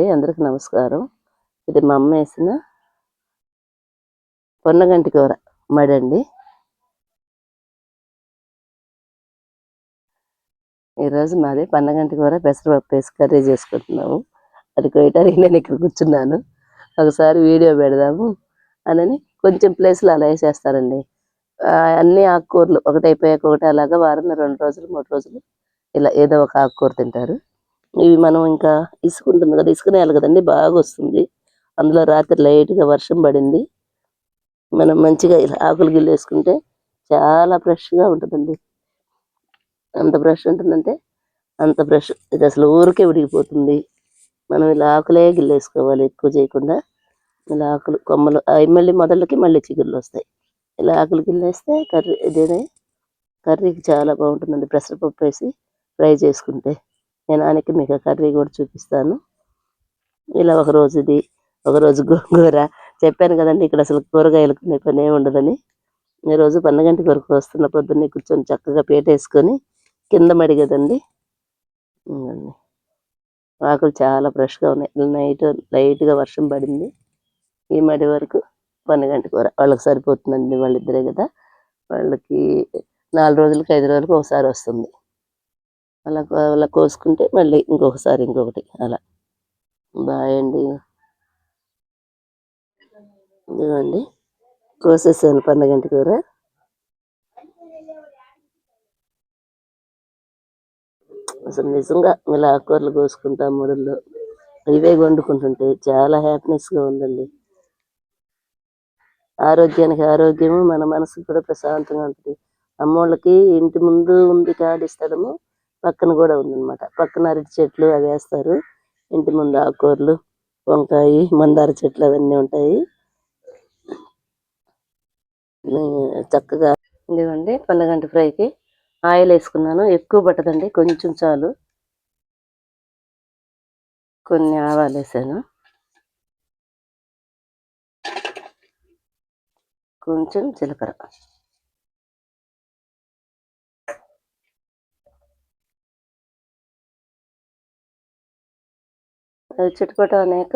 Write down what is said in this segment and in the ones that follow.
అండి, అందరికి నమస్కారం. ఇది మా అమ్మ వేసిన పొన్నగంటి కూర మడండి. ఈరోజు మాది పొన్నగంటి కూర పెసరపప్పు వేసి కర్రీ చేసుకుంటున్నాము. అది కొయ్యటానికి నేను ఇక్కడ కూర్చున్నాను. ఒకసారి వీడియో పెడదాము అని కొంచెం ప్లేస్లో అలా వేసేస్తారండి. అన్ని ఆకుకూరలు ఒకటైపోయాక ఒకటి అలాగా వారంలో 2 రోజులు 3 రోజులు ఇలా ఏదో ఒక ఆకుకూర తింటారు. ఇవి మనం ఇంకా ఇసుక ఉంటుంది కదా, ఇసుక నేల కదండి, బాగా వస్తుంది. అందులో రాత్రి లైట్గా వర్షం పడింది. మనం మంచిగా ఇలా ఆకులు గిల్లు వేసుకుంటే చాలా ఫ్రెష్గా ఉంటుందండి. ఎంత ఫ్రెష్ ఉంటుందంటే అంత ఫ్రెష్. ఇది అసలు ఊరికే ఉడికిపోతుంది. మనం ఇలా ఆకులే గిల్లేసుకోవాలి, ఎక్కువ చేయకుండా. ఇలా ఆకులు కొమ్మలు అవి మళ్ళీ మొదళ్ళకి మళ్ళీ చిగుళ్ళు వస్తాయి. ఇలా ఆకులు గిల్లేస్తే కర్రీకి చాలా బాగుంటుందండి. పెసరపప్పు వేసి ఫ్రై చేసుకుంటే నేను ఆనకి మీకు కర్రీ కూడా చూపిస్తాను. ఇలా ఒకరోజు ఇది, ఒకరోజు గోంగూర. చెప్పాను కదండి, ఇక్కడ అసలు కూరగాయలకు పని ఏమి ఉండదని. ఈరోజు పొన్నగంటి కూరకు వస్తున్న పొద్దున్నే కూర్చొని చక్కగా పేటేసుకొని కింద మడి కదండి, ఆకులు చాలా ఫ్రెష్గా ఉన్నాయి. నైట్ లైట్గా వర్షం పడింది. ఈ మడి వరకు పొన్నగంటి కూర వాళ్ళకి సరిపోతుందండి. వాళ్ళిద్దరే కదా, వాళ్ళకి 4 రోజులకి 5 రోజులకు ఒకసారి వస్తుంది. అలా కోసుకుంటే మళ్ళీ ఇంకొకసారి ఇంకొకటి అలా. బాయ్ అండి. ఇదిగోండి కోసేసాను పొన్నగంటి కూర. అసలు నిజంగా ఇలా ఆకుకూరలు కోసుకుంటాం ముడుల్లో, ఇవే వండుకుంటుంటే చాలా హ్యాపీనెస్గా ఉందండి. ఆరోగ్యానికి ఆరోగ్యము, మన మనసుకు కూడా ప్రశాంతంగా ఉంటుంది. అమ్మోళ్ళకి ఇంటి ముందు ఉంది ఖాళీ స్థలము, పక్కన కూడా ఉందన్నమాట. పక్కన అరటి చెట్లు అవి వేస్తారు. ఇంటి ముందు ఆకుకూరలు, వంకాయ, మందార చెట్లు అవన్నీ ఉంటాయి. చక్కగా ఇదిగోండి పొన్నగంటి ఫ్రైకి ఆయిల్ వేసుకున్నాను. ఎక్కువ పట్టదండి, కొంచెం చాలు. కొన్ని ఆవాలు వేసాను, కొంచెం జీలకర్ర. అది చిటపట అనేక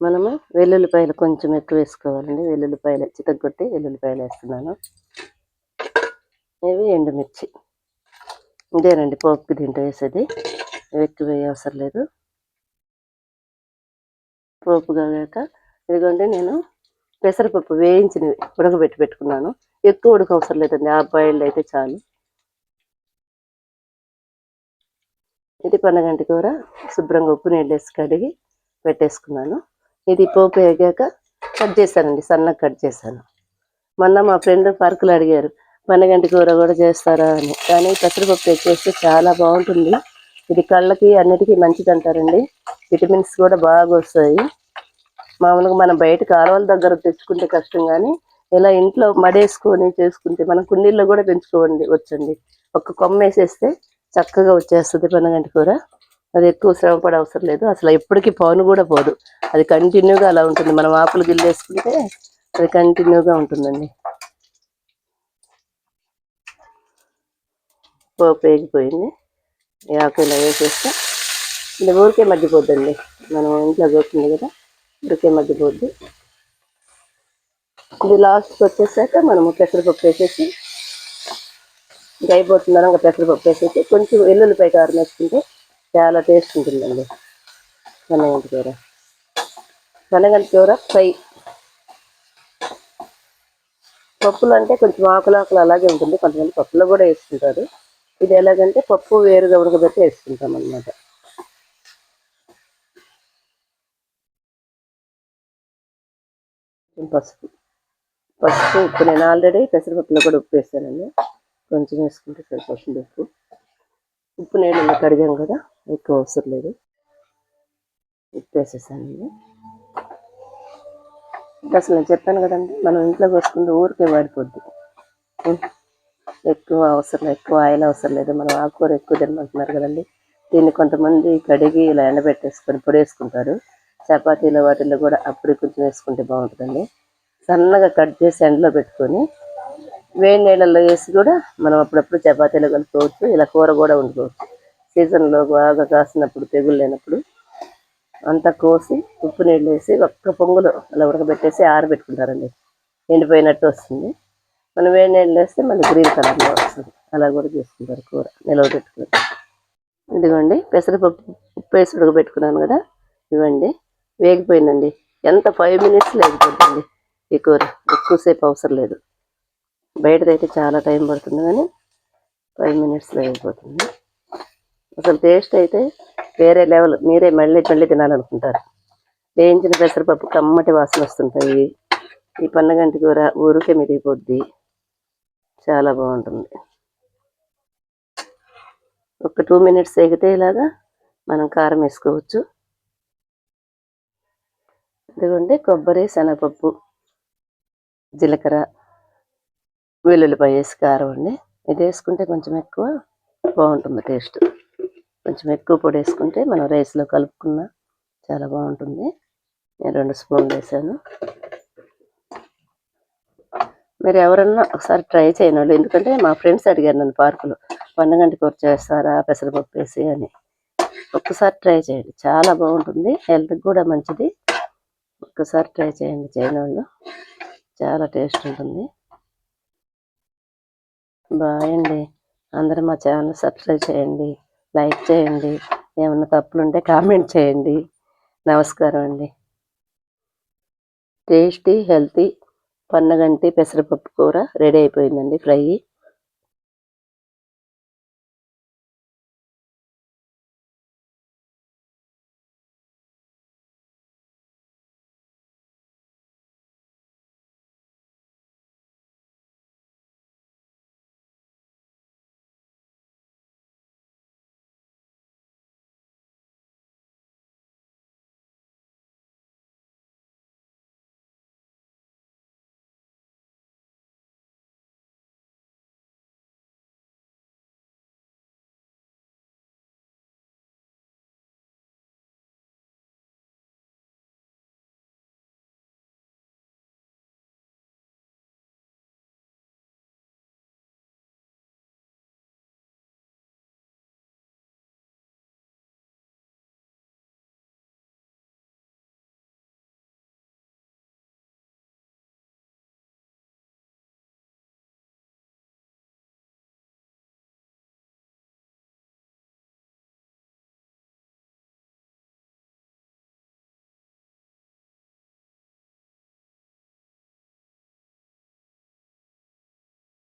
మనము వెల్లుల్లిపాయలు కొంచెం ఎక్కువ వేసుకోవాలండి. వెల్లుల్లిపాయలు చితగొట్టి వెల్లుల్లిపాయలు వేస్తున్నాను. ఇవి ఎండుమిర్చి. ఇదేనండి పోపుకి దీంట్లో వేసేది, ఎక్కువ వేయ అవసరం లేదు. పోపు కాగాక ఇదిగోండి నేను పెసరపప్పు వేయించినవి ఉడకబెట్టి పెట్టుకున్నాను. ఎక్కువ ఉడక అవసరం లేదండి, ఆ బాయిల్డ్ అయితే చాలు. ఇది పొన్నగంటి కూర శుభ్రంగా ఉప్పు నీళ్ళు వేసి కడిగి పెట్టేసుకున్నాను. ఇది పోపు వేగాక కట్ చేశానండి, సన్నగా కట్ చేశాను. మొన్న మా ఫ్రెండ్ పార్కులు అడిగారు పొన్నగంటి కూర కూడా చేస్తారా అని, కానీ పెసరపప్పు వేసేస్తే చాలా బాగుంటుంది. ఇది కళ్ళకి అన్నిటికీ మంచిది అంటారండి. విటమిన్స్ కూడా బాగా వస్తాయి. మామూలుగా మనం బయట కాలువల దగ్గర తెచ్చుకుంటే కష్టం, కానీ ఇలా ఇంట్లో మడేసుకొని చేసుకుంటే మనం కుండీల్లో కూడా పెంచుకోండి వచ్చండి. ఒక కొమ్మ వేసేస్తే చక్కగా వచ్చేస్తుంది పొన్నగంటి కూర. అది ఎక్కువ శ్రమ పడే అవసరం లేదు. అసలు ఎప్పటికీ పౌను కూడా పోదు, అది కంటిన్యూగా అలా ఉంటుంది. మనం ఆకులు గిల్లేసుకుంటే అది కంటిన్యూగా ఉంటుందండి. పోపు వేగిపోయింది. ఈ ఆకు ఇలా వేసేస్తే ఇది ఊరికే మగ్గిపోద్దండి. మనం ఇంట్లో దొరుకుతుంది కదా, ఊరికే మగ్గిపోద్ది. ఇది లాస్ట్కి వచ్చేసాక మనము పెసరపప్పు వేసేసి ఇంకా అయిపోతుందని ఇంకా పెసరపప్పు వేసేసి కొంచెం వెల్లుల్లిపాయ కారం వేసుకుంటే చాలా టేస్ట్ ఉంటుందండి పొన్నగంటి కూర. పొన్నగంటి కూర ఫ్రై. పప్పులు అంటే కొంచెం ఆకులు అలాగే ఉంటుంది, కొంతమంది పప్పులో కూడా వేసుకుంటారు. ఇది ఎలాగంటే పప్పు వేరుగా ఉడకబెట్టి వేసుకుంటాం అన్నమాట. పసుపు ఉప్పు నేను ఆల్రెడీ పెసరపప్పులో కూడా ఉప్పు వేస్తానండి, కొంచెం వేసుకుంటే సరిపోతుంది ఉప్పు. ఉప్పు నీళ్ళలో కడిగాం కదా, ఎక్కువ అవసరం లేదు. ఉప్పు వేసేసానండి. అసలు నేను చెప్పాను కదండి, మనం ఇంట్లో కోసుకుంటే ఊరికే వాడిపోద్ది. ఎక్కువ అవసరం, ఎక్కువ ఆయిల్ అవసరం లేదు. మనం ఆకుకూర ఎక్కువ తినమంటున్నారు కదండి. దీన్ని కొంతమంది కడిగి ఇలా ఎండబెట్టేసుకొని పొడి వేసుకుంటారు. చపాతీలో వాటిల్లో కూడా అప్పుడు కొంచెం వేసుకుంటే బాగుంటుందండి. సన్నగా కట్ చేసి ఎండలో పెట్టుకొని వేడి నీళ్ళల్లో వేసి కూడా మనం అప్పుడప్పుడు చపాతీలో కలుపుకోవచ్చు. ఇలా కూర కూడా వండుకోవచ్చు. సీజన్లో బాగా కాసినప్పుడు, తెగులు లేనప్పుడు అంతా కోసి ఉప్పు నీళ్ళు వేసి ఒక్క పొంగులో అలా ఉడకబెట్టేసి ఆరబెట్టుకుంటారండి. ఎండిపోయినట్టు వస్తుంది. మనం వేడి నీళ్ళు వేస్తే మళ్ళీ గ్రీన్ కలర్లో వస్తుంది. అలా కూడా చేసుకుంటారు కూర నిలవ పెట్టుకుని. ఇదిగోండి పెసరపప్పు ఉప్పు వేసి ఉడకబెట్టుకున్నాను కదా, ఇవ్వండి వేగిపోయిందండి. ఎంత 5 మినిట్స్లో వేగిపోతుంది ఈ కూర, ఎక్కువసేపు అవసరం లేదు. బయటదైతే చాలా టైం పడుతుంది కానీ 5 మినిట్స్లో వేగిపోతుంది. అసలు టేస్ట్ అయితే వేరే లెవెల్. మీరే మళ్ళీ మళ్ళీ తినాలనుకుంటారు. వేయించిన పెసరపప్పు కమ్మటి వాసన వస్తుంటాయి. ఈ పన్నగంటి కూర ఊరికే మిరిగిపోద్ది, చాలా బాగుంటుంది. ఒక 2 మినిట్స్ వేగితే ఇలాగా మనం కారం వేసుకోవచ్చు. ఇదిగోండి కొబ్బరి, శనగపప్పు, జీలకర్ర, వెల్లుల్లిపాయ వేసి కారం అండి. ఇది వేసుకుంటే కొంచెం ఎక్కువ బాగుంటుంది టేస్ట్. కొంచెం ఎక్కువ పొడి వేసుకుంటే మనం రైస్లో కలుపుకున్నా చాలా బాగుంటుంది. నేను 2 స్పూన్లు వేసాను. మీరు ఎవరన్నా ఒకసారి ట్రై చేయని వాళ్ళు, ఎందుకంటే మా ఫ్రెండ్స్ అడిగారు నన్ను పార్కులో, పన్నగంటి కూర చేస్తారా పెసరపప్పు వేసి అని. ఒక్కసారి ట్రై చేయండి, చాలా బాగుంటుంది, హెల్త్కి కూడా మంచిది. ఒక్కసారి ట్రై చేయండి, చేయని వాళ్ళు. చాలా టేస్ట్ ఉంటుంది. బాయ్ అండి. అందరూ మా ఛానల్ సబ్స్క్రైబ్ చేయండి, లైక్ చేయండి. ఏమన్నా తప్పులుంటే కామెంట్ చేయండి. నమస్కారం అండి. టేస్టీ హెల్తీ పన్నగంటి పెసరపప్పు కూర రెడీ అయిపోయిందండి, ఫ్రై.